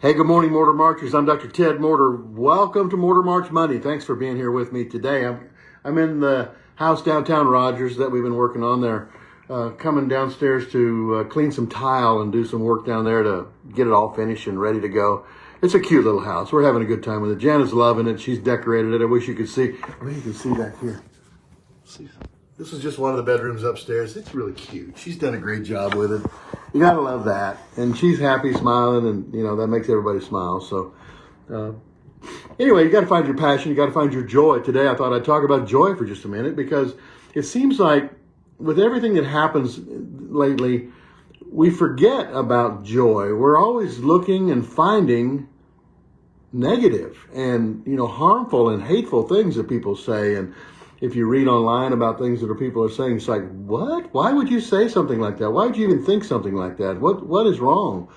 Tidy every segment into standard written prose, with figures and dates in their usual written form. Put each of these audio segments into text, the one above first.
Hey, good morning, Morter Marchers. I'm Dr. Ted Morter. Welcome to Morter March Monday. Thanks for being here with me today. I'm in the house downtown Rogers that we've been working on there. Coming downstairs to clean some tile and do some work down there to get it all finished and ready to go. It's a cute little house. We're having a good time with it. Jan is loving it. She's decorated it. I wish you could see. Well, you can see back here. See, this is just one of the bedrooms upstairs. It's really cute. She's done a great job with it. You gotta love that. And she's happy, smiling, and that makes everybody smile. So anyway, you gotta find your passion. You gotta find your joy. Today I thought I'd talk about joy for just a minute, because it seems like with everything that happens lately, we forget about joy. We're always looking and finding negative and harmful and hateful things that people say. And if you read online about things that people are saying, it's like, what? Why would you say something like that? Why would you even think something like that? What is wrong?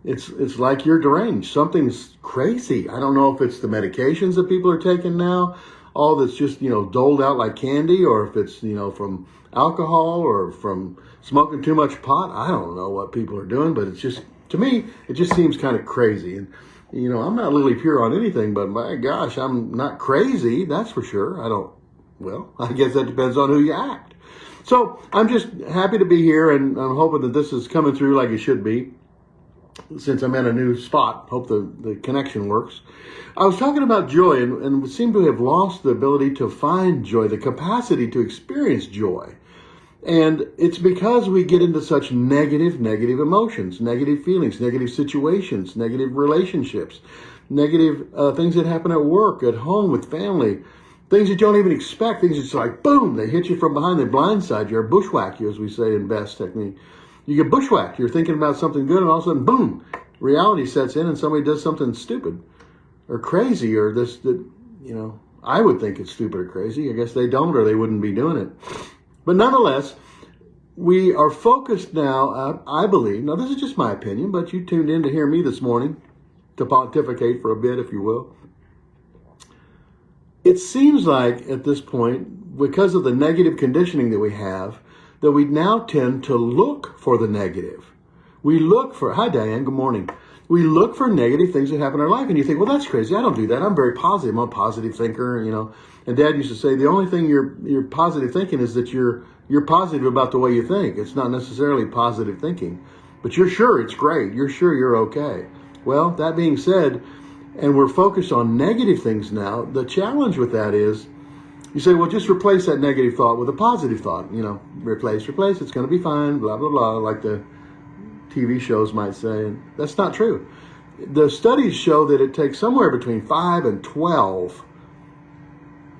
It's like you're deranged. Something's crazy. I don't know if it's the medications that people are taking now, all that's just doled out like candy, or if it's from alcohol or from smoking too much pot. I don't know what people are doing, but it's just, to me, it just seems kind of crazy. And I'm not really pure on anything, but my gosh, I'm not crazy. That's for sure. Well, I guess that depends on who you act. So I'm just happy to be here, and I'm hoping that this is coming through like it should be, since I'm in a new spot. Hope the connection works. I was talking about joy, and we seem to have lost the ability to find joy, the capacity to experience joy. And it's because we get into such negative emotions, negative feelings, negative situations, negative relationships, negative things that happen at work, at home, with family. Things that you don't even expect, things that's like, boom, they hit you from behind, they blindside you, or bushwhack you, as we say in Best technique. You get bushwhacked, you're thinking about something good, and all of a sudden, boom, reality sets in and somebody does something stupid or crazy, or this, that, I would think it's stupid or crazy. I guess they don't, or they wouldn't be doing it. But nonetheless, we are focused now, I believe, now this is just my opinion, but you tuned in to hear me this morning, to pontificate for a bit, if you will. It seems like at this point, because of the negative conditioning that we have, that we now tend to look for the negative. We look for, hi Diane, good morning. We look for negative things that happen in our life, and you think, well, that's crazy. I don't do that. I'm very positive. I'm a positive thinker, And Dad used to say, the only thing you're positive thinking is that you're positive about the way you think. It's not necessarily positive thinking, but you're sure it's great. You're sure you're okay. Well, that being said, and we're focused on negative things now, the challenge with that is, you say, well, just replace that negative thought with a positive thought. Replace, it's going to be fine, blah, blah, blah, like the TV shows might say. And that's not true. The studies show that it takes somewhere between 5 and 12,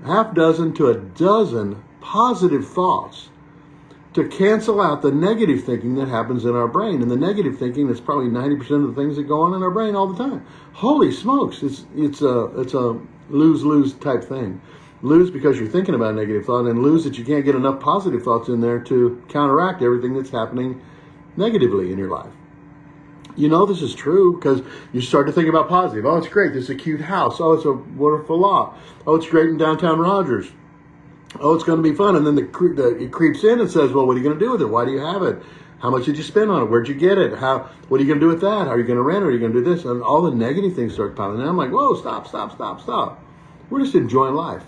half dozen to a dozen positive thoughts to cancel out the negative thinking that happens in our brain. And the negative thinking, that's probably 90% of the things that go on in our brain all the time. Holy smokes, it's a lose-lose type thing. Lose because you're thinking about a negative thought, and lose that you can't get enough positive thoughts in there to counteract everything that's happening negatively in your life. This is true because you start to think about positive. Oh, it's great. This is a cute house. Oh, it's a wonderful lot. Oh, it's great in downtown Rogers. Oh, it's going to be fun. And then it creeps in and says, well, what are you going to do with it? Why do you have it? How much did you spend on it? Where'd you get it? What are you going to do with that? How are you going to rent it? Are you going to do this? And all the negative things start piling in. I'm like, whoa, stop. We're just enjoying life.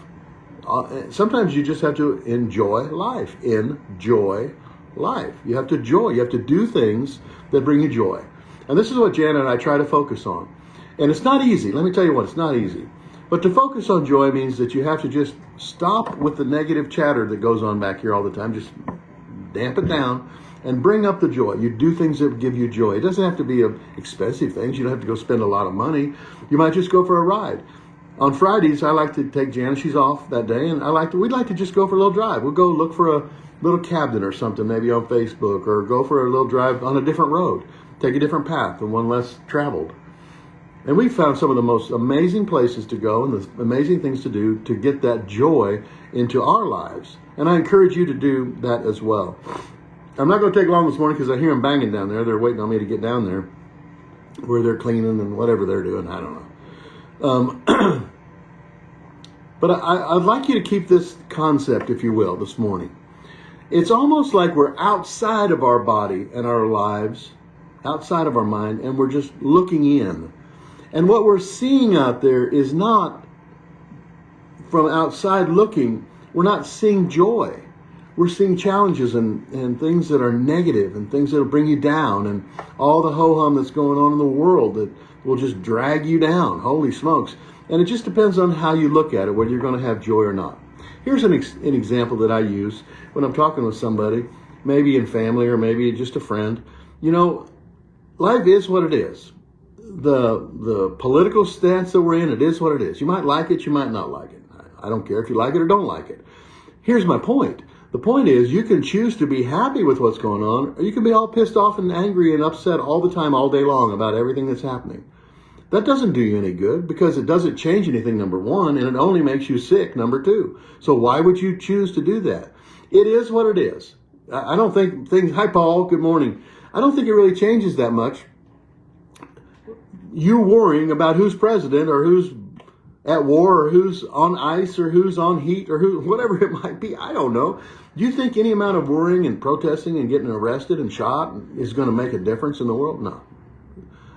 Sometimes you just have to enjoy life. Enjoy life. You have to joy. You have to do things that bring you joy. And this is what Jan and I try to focus on. And it's not easy. Let me tell you what, it's not easy. But to focus on joy means that you have to just stop with the negative chatter that goes on back here all the time. Just damp it down and bring up the joy. You do things that give you joy. It doesn't have to be expensive things. You don't have to go spend a lot of money. You might just go for a ride. On Fridays, I like to take Jan. She's off that day, and we'd like to just go for a little drive. We'll go look for a little cabin or something, maybe on Facebook, or go for a little drive on a different road. Take a different path and one less traveled. And we found some of the most amazing places to go and the amazing things to do to get that joy into our lives. And I encourage you to do that as well. I'm not going to take long this morning because I hear them banging down there. They're waiting on me to get down there where they're cleaning and whatever they're doing. I don't know. But I'd like you to keep this concept, if you will, this morning. It's almost like we're outside of our body and our lives, outside of our mind, and we're just looking in. And what we're seeing out there is not, from outside looking, we're not seeing joy. We're seeing challenges and things that are negative and things that will bring you down and all the ho-hum that's going on in the world that will just drag you down. Holy smokes. And it just depends on how you look at it, whether you're going to have joy or not. Here's an example that I use when I'm talking with somebody, maybe in family or maybe just a friend. You know, life is what it is. The political stance that we're in, it is what it is. You might like it, you might not like it. I don't care if you like it or don't like it. Here's my point. The point is, you can choose to be happy with what's going on, or you can be all pissed off and angry and upset all the time, all day long about everything that's happening. That doesn't do you any good because it doesn't change anything, number one, and it only makes you sick, number two. So why would you choose to do that? It is what it is. I don't think things, hi Paul, good morning. I don't think it really changes that much. You worrying about who's president or who's at war or who's on ice or who's on heat or who, whatever it might be, I don't know. Do you think any amount of worrying and protesting and getting arrested and shot is going to make a difference in the world? No.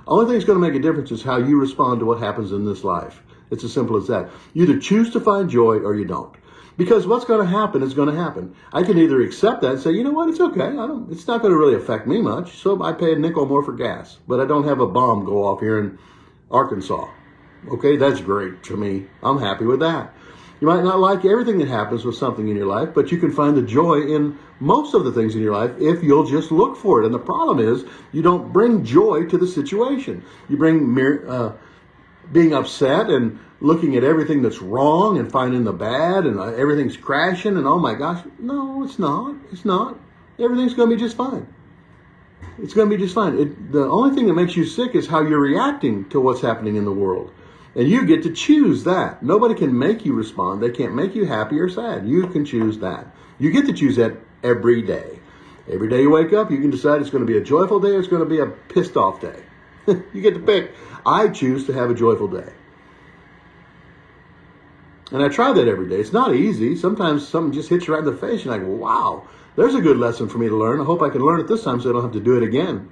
Only thing that's going to make a difference is how you respond to what happens in this life. It's as simple as that. You either choose to find joy or you don't. Because what's going to happen is going to happen. I can either accept that and say, you know what, it's okay. It's not going to really affect me much. So I pay a nickel more for gas. But I don't have a bomb go off here in Arkansas. Okay, that's great to me. I'm happy with that. You might not like everything that happens with something in your life, but you can find the joy in most of the things in your life if you'll just look for it. And the problem is you don't bring joy to the situation. You bring being upset and looking at everything that's wrong and finding the bad and everything's crashing and oh my gosh. No, it's not. It's not. Everything's going to be just fine. It's going to be just fine. The only thing that makes you sick is how you're reacting to what's happening in the world. And you get to choose that. Nobody can make you respond. They can't make you happy or sad. You can choose that. You get to choose that every day. Every day you wake up, you can decide it's going to be a joyful day or it's going to be a pissed off day. You get to pick. I choose to have a joyful day. And I try that every day. It's not easy. Sometimes something just hits you right in the face. You're like, wow, there's a good lesson for me to learn. I hope I can learn it this time so I don't have to do it again.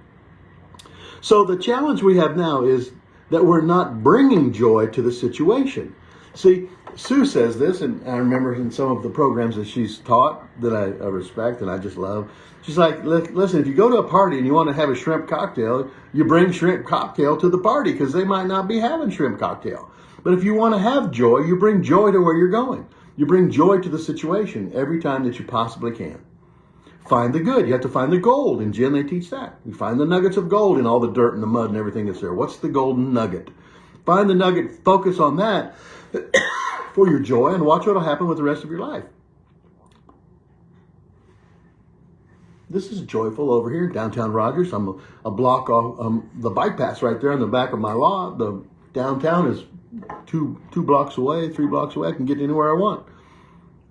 So the challenge we have now is that we're not bringing joy to the situation. See, Sue says this, and I remember in some of the programs that she's taught that I respect and I just love. She's like, listen, if you go to a party and you want to have a shrimp cocktail, you bring shrimp cocktail to the party because they might not be having shrimp cocktail. But if you want to have joy, you bring joy to where you're going. You bring joy to the situation every time that you possibly can. Find the good. You have to find the gold. In gym, they teach that. You find the nuggets of gold in all the dirt and the mud and everything that's there. What's the golden nugget? Find the nugget, focus on that for your joy, and watch what will happen with the rest of your life. This is joyful over here in downtown Rogers. I'm a block off the bike path's right there on the back of my lot. The downtown is two blocks away, 3 blocks away. I can get anywhere I want.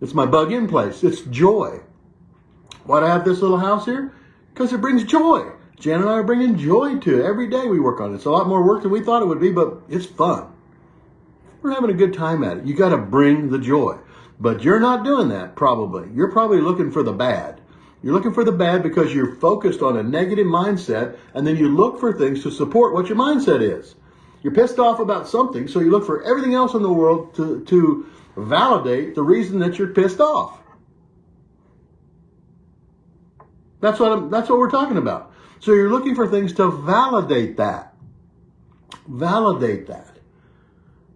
It's my bug-in place. It's joy. Why do I have this little house here? Because it brings joy. Jan and I are bringing joy to it. Every day we work on it. It's a lot more work than we thought it would be, but it's fun. We're having a good time at it. You got to bring the joy. But you're not doing that, probably. You're probably looking for the bad. You're looking for the bad because you're focused on a negative mindset, and then you look for things to support what your mindset is. You're pissed off about something, so you look for everything else in the world to validate the reason that you're pissed off. That's what we're talking about. So you're looking for things to validate that. Validate that.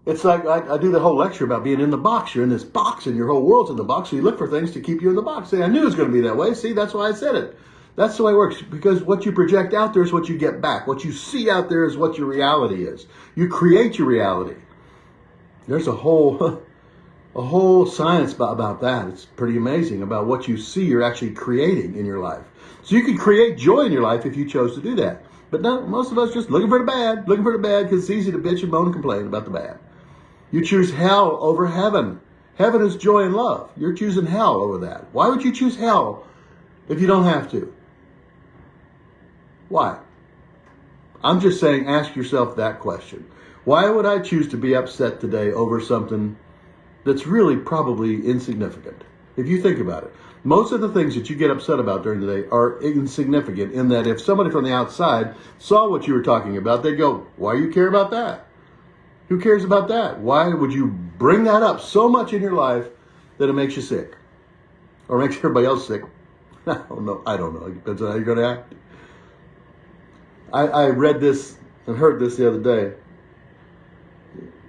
It's like I do the whole lecture about being in the box. You're in this box and your whole world's in the box. So you look for things to keep you in the box. See, I knew it was going to be that way. See, that's why I said it. That's the way it works. Because what you project out there is what you get back. What you see out there is what your reality is. You create your reality. There's a whole science about that. It's pretty amazing about what you see you're actually creating in your life. So you could create joy in your life if you chose to do that. But no, most of us just looking for the bad because it's easy to bitch and moan and complain about the bad. You choose hell over heaven. Heaven is joy and love. You're choosing hell over that. Why would you choose hell if you don't have to? Why? I'm just saying, ask yourself that question. Why would I choose to be upset today over something that's really probably insignificant? If you think about it, most of the things that you get upset about during the day are insignificant in that if somebody from the outside saw what you were talking about, they'd go, why do you care about that? Who cares about that? Why would you bring that up so much in your life that it makes you sick? Or makes everybody else sick? I don't know. It depends on how you're going to act. I read this and heard this the other day.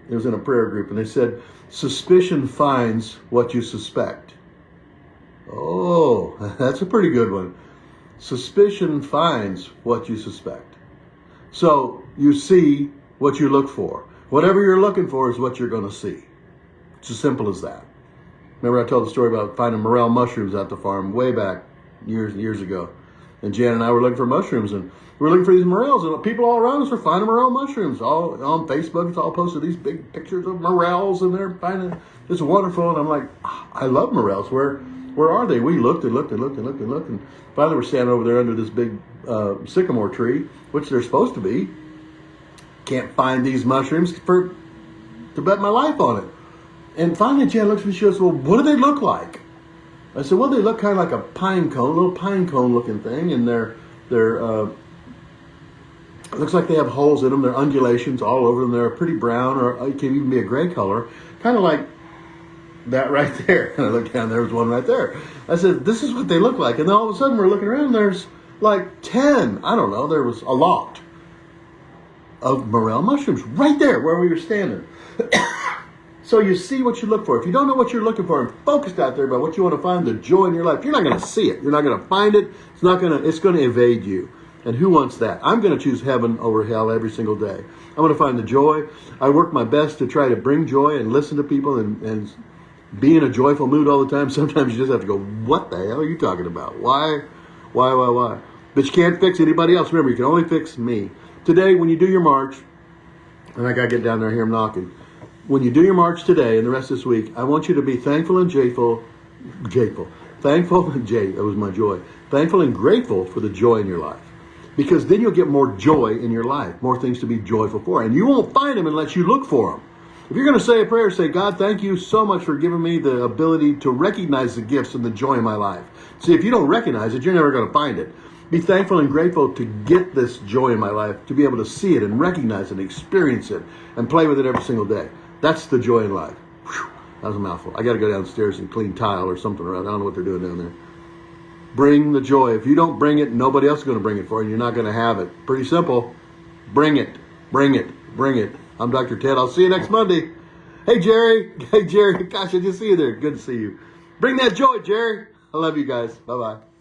It was in a prayer group, and they said, suspicion finds what you suspect. Oh, that's a pretty good one. Suspicion finds what you suspect. So you see what you look for. Whatever you're looking for is what you're going to see. It's as simple as that. Remember I told the story about finding morel mushrooms at the farm way back years and years ago. And Jan and I were looking for mushrooms, and we were looking for these morels, and people all around us were finding morel mushrooms. All on Facebook, it's all posted these big pictures of morels, and they're finding it's wonderful. And I'm like, I love morels. Where are they? We looked and looked and looked and looked and looked, and finally we're standing over there under this big sycamore tree, which they're supposed to be. Can't find these mushrooms to bet my life on it. And finally Jan looks at me and she goes, well, what do they look like? I said, well, they look kind of like a pine cone, little pine cone looking thing, and they're it looks like they have holes in them. They're undulations all over them. They're pretty brown, or it can even be a gray color, kind of like that right there. And I looked down, there was one right there. I said, this is what they look like. And then all of a sudden we're looking around, and there's like 10, I don't know, there was a lot of morel mushrooms right there where we were standing. So you see what you look for. If you don't know what you're looking for and focused out there about what you want to find, the joy in your life, you're not going to see it. You're not going to find it. It's going to evade you. And who wants that? I'm going to choose heaven over hell every single day. I'm going to find the joy. I work my best to try to bring joy and listen to people and be in a joyful mood all the time. Sometimes you just have to go, what the hell are you talking about? Why? But you can't fix anybody else. Remember, you can only fix me. Today, when you do your march, and I got to get down there, I hear him knocking. When you do your march today and the rest of this week, I want you to be thankful and grateful. Thankful and that was my joy. Thankful and grateful for the joy in your life. Because then you'll get more joy in your life, more things to be joyful for. And you won't find them unless you look for them. If you're going to say a prayer, say, God, thank you so much for giving me the ability to recognize the gifts and the joy in my life. See, if you don't recognize it, you're never going to find it. Be thankful and grateful to get this joy in my life, to be able to see it and recognize it and experience it and play with it every single day. That's the joy in life. Whew, that was a mouthful. I got to go downstairs and clean tile or something around. I don't know what they're doing down there. Bring the joy. If you don't bring it, nobody else is going to bring it for you. You're not going to have it. Pretty simple. Bring it. Bring it. Bring it. I'm Dr. Ted. I'll see you next Monday. Hey, Jerry. Hey, Jerry. Gosh, I just see you there. Good to see you. Bring that joy, Jerry. I love you guys. Bye-bye.